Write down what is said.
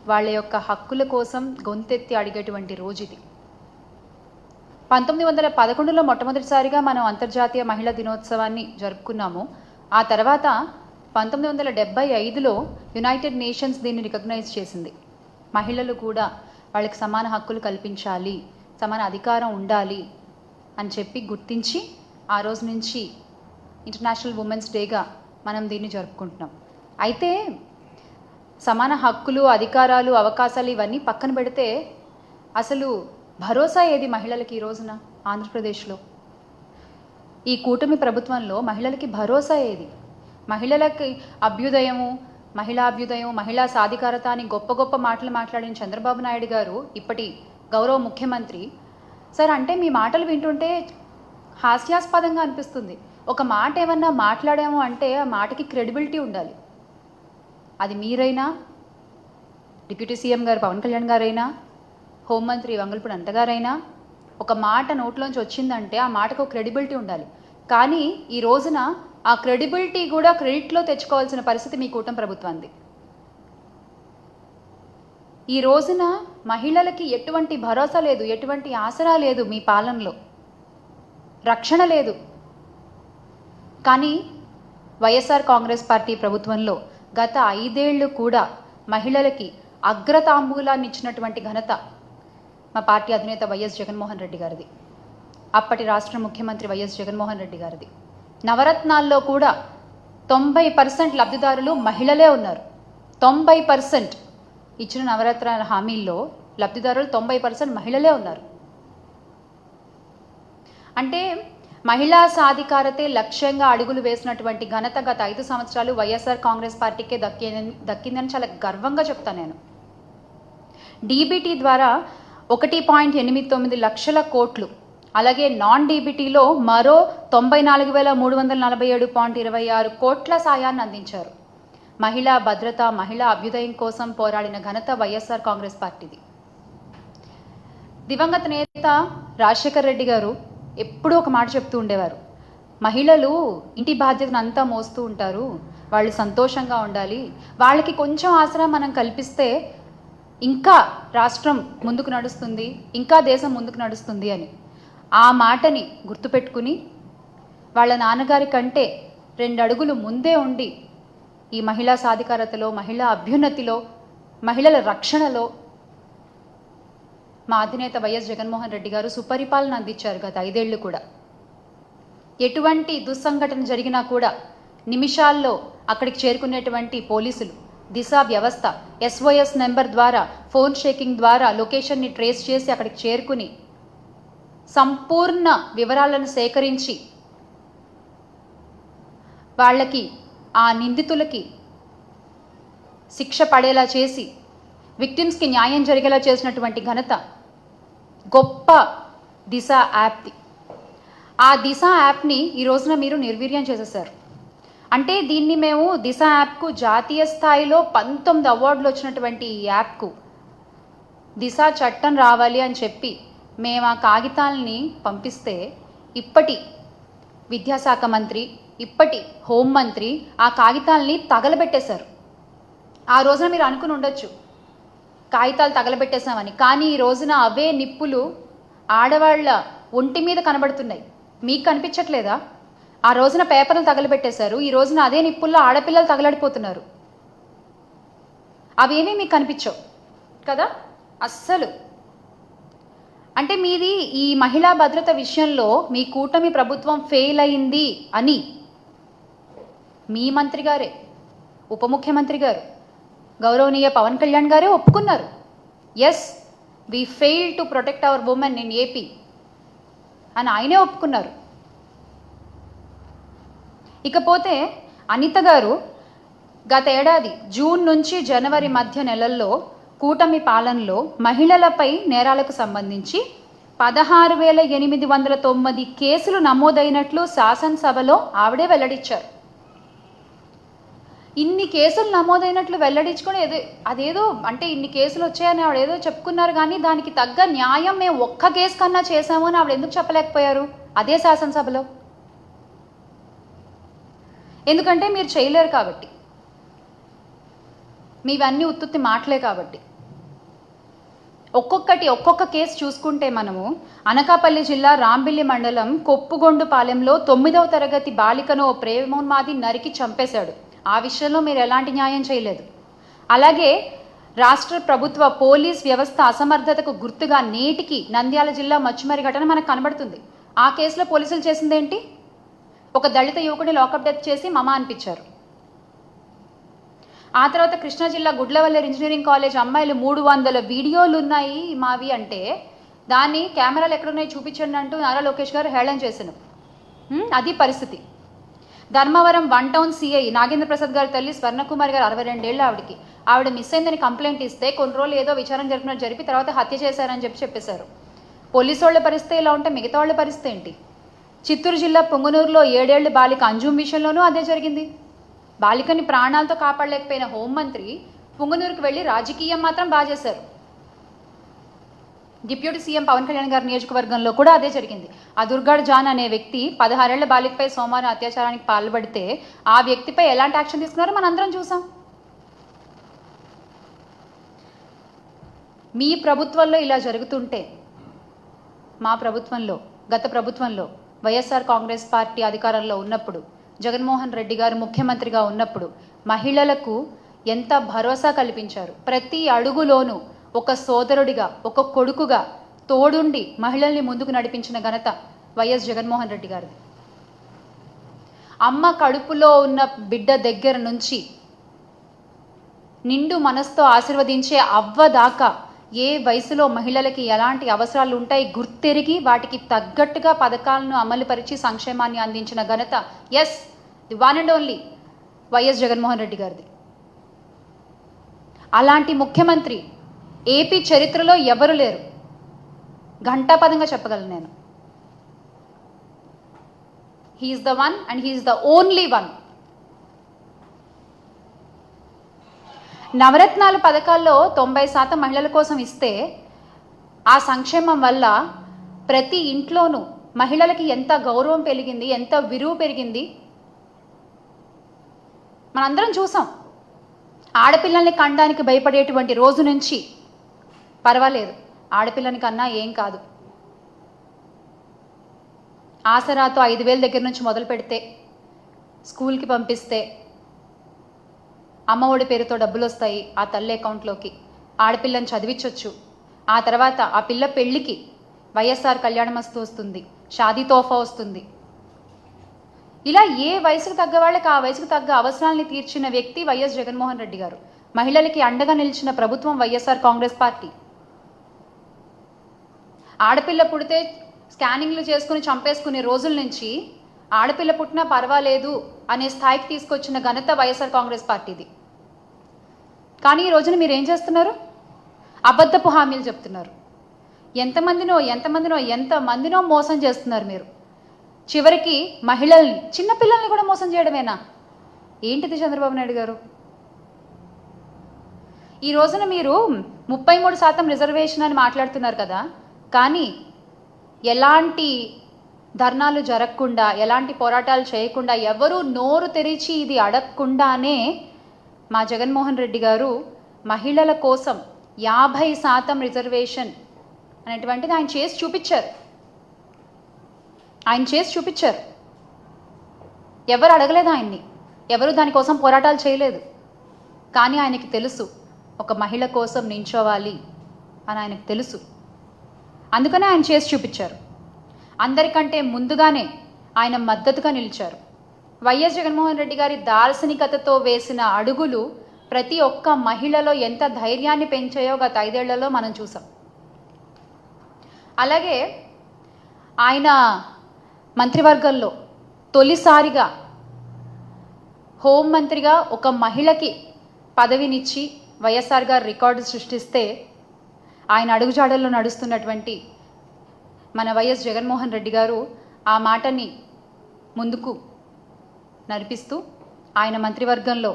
వాళ్ళ యొక్క హక్కుల కోసం గొంతెత్తి అడిగేటువంటి రోజు ఇది. 1911లో మొట్టమొదటిసారిగా మనం అంతర్జాతీయ మహిళా దినోత్సవాన్ని జరుపుకున్నాము. ఆ తర్వాత 1975లో యునైటెడ్ నేషన్స్ దీన్ని రికగ్నైజ్ చేసింది. మహిళలు కూడా వాళ్ళకి సమాన హక్కులు కల్పించాలి, సమాన అధికారం ఉండాలి అని చెప్పి గుర్తించి ఆ రోజు నుంచి ఇంటర్నేషనల్ ఉమెన్స్ డేగా మనం దీన్ని జరుపుకుంటున్నాం. అయితే సమాన హక్కులు, అధికారాలు, అవకాశాలు ఇవన్నీ పక్కన పెడితే అసలు భరోసా ఏది మహిళలకి ఈ రోజున ఆంధ్రప్రదేశ్లో? ఈ కూటమి ప్రభుత్వంలో మహిళలకి భరోసా ఏది? మహిళలకి అభ్యుదయము, మహిళా సాధికారత అని గొప్ప గొప్ప మాటలు మాట్లాడిన చంద్రబాబు నాయుడు గారు ఇప్పటి గౌరవ ముఖ్యమంత్రి. సార్, అంటే మీ మాటలు వింటుంటే హాస్యాస్పదంగా అనిపిస్తుంది. ఒక మాట ఏమన్నా మాట్లాడాము అంటే ఆ మాటకి క్రెడిబిలిటీ ఉండాలి. అది మీరైనా, డిప్యూటీ సీఎం గారు పవన్ కళ్యాణ్ గారైనా, హోంమంత్రి వంగల్పూడి అనితగారైనా, ఒక మాట నోట్లోంచి వచ్చిందంటే ఆ మాటకు క్రెడిబిలిటీ ఉండాలి. కానీ ఈ రోజున ఆ క్రెడిబిలిటీ కూడా క్రెడిట్లో తెచ్చుకోవాల్సిన పరిస్థితి మీ కూటమి ప్రభుత్వానికి. ఈ రోజున మహిళలకి ఎటువంటి భరోసా లేదు, ఎటువంటి ఆసరా లేదు, మీ పాలనలో రక్షణ లేదు. కానీ వైఎస్ఆర్ కాంగ్రెస్ పార్టీ ప్రభుత్వంలో గత 5 ఏళ్ళు కూడా మహిళలకి అగ్రతాంబూలాన్ని ఇచ్చినటువంటి ఘనత మా పార్టీ అధినేత వైఎస్ జగన్మోహన్ రెడ్డి గారిది, అప్పటి రాష్ట్ర ముఖ్యమంత్రి వైఎస్ జగన్మోహన్ రెడ్డి గారిది. నవరత్నాల్లో కూడా 90% లబ్ధిదారులు మహిళలే ఉన్నారు. 90% ఇచ్చిన నవరత్నాల హామీల్లో లబ్ధిదారులు 90% మహిళలే ఉన్నారు. అంటే మహిళా సాధికారతే లక్ష్యంగా అడుగులు వేసినటువంటి ఘనత గత 5 సంవత్సరాలు వైఎస్ఆర్ కాంగ్రెస్ పార్టీకే దక్కిందని చాలా గర్వంగా చెప్తాను నేను. డీబీటీ ద్వారా 1.89 లక్షల కోట్లు, అలాగే నాన్ డీబీటీలో మరో 94,347.26 కోట్ల సాయాన్ని అందించారు. మహిళా భద్రత, మహిళా అభ్యుదయం కోసం పోరాడిన ఘనత వైఎస్ఆర్ కాంగ్రెస్ పార్టీది. దివంగత నేత రాజశేఖర్ రెడ్డి గారు ఎప్పుడూ ఒక మాట చెప్తూ ఉండేవారు, మహిళలు ఇంటి బాధ్యతను అంతా మోస్తూ ఉంటారు, వాళ్ళు సంతోషంగా ఉండాలి, వాళ్ళకి కొంచెం ఆసరా మనం కల్పిస్తే ఇంకా రాష్ట్రం ముందుకు నడుస్తుంది, ఇంకా దేశం ముందుకు నడుస్తుంది అని. ఆ మాటని గుర్తుపెట్టుకుని వాళ్ళ నాన్నగారి కంటే 2 అడుగులు ముందే ఉండి ఈ మహిళా సాధికారతలో, మహిళా అభ్యున్నతిలో, మహిళల రక్షణలో మా అధినేత వైఎస్ జగన్మోహన్ రెడ్డి గారు సుపరిపాలన అందించారు గత 5 ఏళ్ళు కూడా. ఎటువంటి దుస్సంఘటన జరిగినా కూడా నిమిషాల్లో అక్కడికి చేరుకునేటువంటి పోలీసులు, దిశ వ్యవస్థ, SOS నెంబర్ ద్వారా, ఫోన్ షేకింగ్ ద్వారా లొకేషన్ని ట్రేస్ చేసి అక్కడికి చేరుకుని సంపూర్ణ వివరాలను సేకరించి వాళ్ళకి, ఆ నిందితులకి శిక్ష పడేలా చేసి విక్టిమ్స్కి న్యాయం జరిగేలా చేసినటువంటి ఘనత గొప్ప దిశ యాప్ది. ఆ దిశ యాప్ని ఈ రోజున మీరు నిర్వీర్యం చేసేసారు. అంటే దీన్ని మేము దిశ యాప్కు జాతీయ స్థాయిలో 19 అవార్డులు వచ్చినటువంటి ఈ యాప్కు దిశ చట్టం రావాలి అని చెప్పి మేము ఆ కాగితాలని పంపిస్తే ఇప్పటి విద్యాశాఖ మంత్రి, ఇప్పటి హోంమంత్రి ఆ కాగితాలని తగలబెట్టేశారు. ఆ రోజున మీరు అనుకుని ఉండొచ్చు కాగితాలు తగలబెట్టేశామని, కానీ ఈ రోజున అవే నిప్పులు ఆడవాళ్ళ ఒంటి మీద కనబడుతున్నాయి. మీకు కనిపించట్లేదా? ఆ రోజున పేపర్లు తగలబెట్టేశారు, ఈ రోజున అదే నిప్పుల్లో ఆడపిల్లలు తగలడిపోతున్నారు. అవేమీ మీకు కనిపించవు కదా అస్సలు. అంటే మీది ఈ మహిళా భద్రత విషయంలో మీ కూటమి ప్రభుత్వం ఫెయిల్ అయింది అని మీ మంత్రి గారే, ఉప ముఖ్యమంత్రి గారు, గౌరవనీయ పవన్ కళ్యాణ్ గారే ఒప్పుకున్నారు. Yes, we fail to protect our women in AP అని ఆయనే ఒప్పుకున్నారు. ఇకపోతే అనిత గారు గత ఏడాది జూన్ నుంచి జనవరి మధ్య నెలల్లో కూటమి పాలనలో మహిళలపై నేరాలకు సంబంధించి 16,809 కేసులు నమోదైనట్లు శాసనసభలో ఆవిడే వెల్లడించారు. ఇన్ని కేసులు నమోదైనట్లు వెల్లడించుకొని అదేదో అంటే ఇన్ని కేసులు వచ్చాయని ఆవిడ ఏదో చెప్పుకున్నారు, కానీ దానికి తగ్గ న్యాయం మేము ఒక్క కేసు కన్నా చేశాము అని ఆవిడ ఎందుకు చెప్పలేకపోయారు అదే శాసనసభలో? ఎందుకంటే మీరు చేయలేరు కాబట్టి, మీవన్నీ ఉత్తుత్తి మాటలే కాబట్టి. ఒక్కొక్క కేసు చూసుకుంటే మనము అనకాపల్లి జిల్లా రాంబిల్లి మండలం కొప్పుగొండుపాలెంలో 9వ తరగతి బాలికను ఓ ప్రేమోన్మాది నరికి చంపేశాడు. ఆ విషయంలో మీరు ఎలాంటి న్యాయం చేయలేదు. అలాగే రాష్ట్ర ప్రభుత్వ పోలీస్ వ్యవస్థ అసమర్థతకు గుర్తుగా నేటికి నంద్యాల జిల్లా మచ్చుమరి ఘటన మనకు కనబడుతుంది. ఆ కేసులో పోలీసులు చేసిందేంటి? ఒక దళిత యువకుడిని లాకప్ డెత్ చేసి మమ అనిపించారు. ఆ తర్వాత కృష్ణా జిల్లా గుడ్లవల్లేరు ఇంజనీరింగ్ కాలేజ్ అమ్మాయిలు 300 వీడియోలు ఉన్నాయి మావి అంటే దాన్ని కెమెరాలు ఎక్కడున్నాయి చూపించండి అంటూ నారా లోకేష్ గారు హేళన చేశాను. అది పరిస్థితి. ధర్మవరం 1 టౌన్ సిఐ నాగేంద్ర ప్రసాద్ గారి తల్లి స్వర్ణకుమారి గారు 62 ఏళ్ళు ఆవిడ మిస్ అయిందని కంప్లైంట్ ఇస్తే కొన్ని రోజులు ఏదో విచారణ జరిపి తర్వాత హత్య చేశారని చెప్పేశారు. పోలీసు వాళ్ళ పరిస్థితి ఇలా ఉంటే మిగతా వాళ్ళ పరిస్థితి ఏంటి? చిత్తూరు జిల్లా పొంగనూరులో 7 ఏళ్ల బాలిక అంజుమ్ విషయంలోనూ అదే జరిగింది. బాలికని ప్రాణాలతో కాపాడలేకపోయిన హోంమంత్రి పొంగనూరుకు వెళ్ళి రాజకీయం మాత్రం బాగా చేశారు. డిప్యూటీ సీఎం పవన్ కళ్యాణ్ గారి నియోజకవర్గంలో కూడా అదే జరిగింది. ఆ దుర్గాడ్ జాన్ అనే వ్యక్తి 16 ఏళ్ల బాలికపై సోమవారం అత్యాచారానికి పాల్పడితే ఆ వ్యక్తిపై ఎలాంటి యాక్షన్ తీసుకున్నారో మనందరం చూసాం. మీ ప్రభుత్వంలో ఇలా జరుగుతుంటే మా ప్రభుత్వంలో, గత ప్రభుత్వంలో వైఎస్ఆర్ కాంగ్రెస్ పార్టీ అధికారంలో ఉన్నప్పుడు, జగన్మోహన్ రెడ్డి గారు ముఖ్యమంత్రిగా ఉన్నప్పుడు మహిళలకు ఎంత భరోసా కల్పించారు. ప్రతి అడుగులోనూ ఒక సోదరుడిగా, ఒక కొడుకుగా తోడుండి మహిళల్ని ముందుకు నడిపించిన ఘనత వైఎస్ జగన్మోహన్ రెడ్డి గారిది. అమ్మ కడుపులో ఉన్న బిడ్డ దగ్గర నుంచి నిండు మనసుతో ఆశీర్వదించే అవ్వ దాకా ఏ వయసులో మహిళలకి ఎలాంటి అవసరాలు ఉంటాయి గుర్తెరిగి వాటికి తగ్గట్టుగా పథకాలను అమలుపరిచి సంక్షేమాన్ని అందించిన ఘనత the one and only YS Jaganmohan Reddy గారిది. అలాంటి ముఖ్యమంత్రి ఏపీ చరిత్రలో ఎవరు లేరు. ఘంటాపదంగా చెప్పగలను నేను. He's the one and he's the only one. నవరత్నాల పథకాల్లో 90% మహిళల కోసం ఇస్తే ఆ సంక్షేమం వల్ల ప్రతి ఇంట్లోనూ మహిళలకి ఎంత గౌరవం పెరిగింది, ఎంత విలువ పెరిగింది మనందరం చూసాం. ఆడపిల్లల్ని కనడానికి భయపడేటువంటి రోజు నుంచి పర్వాలేదు, ఆడపిల్లని కన్నా ఏం కాదు, ఆసరాతో 5,000 దగ్గర నుంచి మొదలు పెడితే, స్కూల్కి పంపిస్తే అమ్మఒడి పేరుతో డబ్బులు వస్తాయి ఆ తల్లి అకౌంట్లోకి, ఆడపిల్లని చదివించవచ్చు. ఆ తర్వాత ఆ పిల్ల పెళ్ళికి వైఎస్ఆర్ కళ్యాణమస్తు వస్తుంది, షాదీ తోఫా వస్తుంది. ఇలా ఏ వయసుకు తగ్గ వాళ్ళకి ఆ వయసుకు తగ్గ అవసరాలని తీర్చిన వ్యక్తి వైఎస్ జగన్మోహన్ రెడ్డి గారు. మహిళలకి అండగా నిలిచిన ప్రభుత్వం వైఎస్ఆర్ కాంగ్రెస్ పార్టీ. ఆడపిల్ల పుడితే స్కానింగ్లు చేసుకుని చంపేసుకునే రోజుల నుంచి ఆడపిల్ల పుట్టినా పర్వాలేదు అనే స్థాయికి తీసుకొచ్చిన ఘనత వైఎస్ఆర్ కాంగ్రెస్ పార్టీది. కానీ ఈ రోజున మీరు ఏం చేస్తున్నారు? అబద్ధపు హామీలు చెప్తున్నారు. ఎంతమందినో మోసం చేస్తున్నారు మీరు. చివరికి మహిళల్ని, చిన్నపిల్లల్ని కూడా మోసం చేయడమేనా? ఏంటిది చంద్రబాబు నాయుడు గారు? ఈ రోజున మీరు 33% రిజర్వేషన్ అని మాట్లాడుతున్నారు కదా, కానీ ఎలాంటి ధర్నాలు జరగకుండా, ఎలాంటి పోరాటాలు చేయకుండా, ఎవరు నోరు తెరిచి ఇది అడగకుండానే మా జగన్మోహన్ రెడ్డి గారు మహిళల కోసం 50% రిజర్వేషన్ అనేటువంటిది ఆయన చేసి చూపించారు. ఎవరు అడగలేదు ఆయన్ని, ఎవరు దానికోసం పోరాటాలు చేయలేదు. కానీ ఆయనకి తెలుసు ఒక మహిళ కోసం నించోవాలి అని ఆయనకు తెలుసు. అందుకనే ఆయన చేసి చూపించారు. అందరికంటే ముందుగానే ఆయన మద్దతుగా నిలిచారు. వైఎస్ జగన్మోహన్ రెడ్డి గారి దార్శనికతతో వేసిన అడుగులు ప్రతి ఒక్క మహిళలో ఎంత ధైర్యాన్ని పెంచాయో గత 5 ఏళ్లలో మనం చూసాం. అలాగే ఆయన మంత్రివర్గంలో తొలిసారిగా హోంమంత్రిగా ఒక మహిళకి పదవినిచ్చి వైఎస్ఆర్ గారు రికార్డు సృష్టిస్తే, ఆయన అడుగుజాడల్లో నడుస్తున్నటువంటి మన వైఎస్ జగన్మోహన్ రెడ్డి గారు ఆ మాటని ముందుకు నడిపిస్తూ ఆయన మంత్రివర్గంలో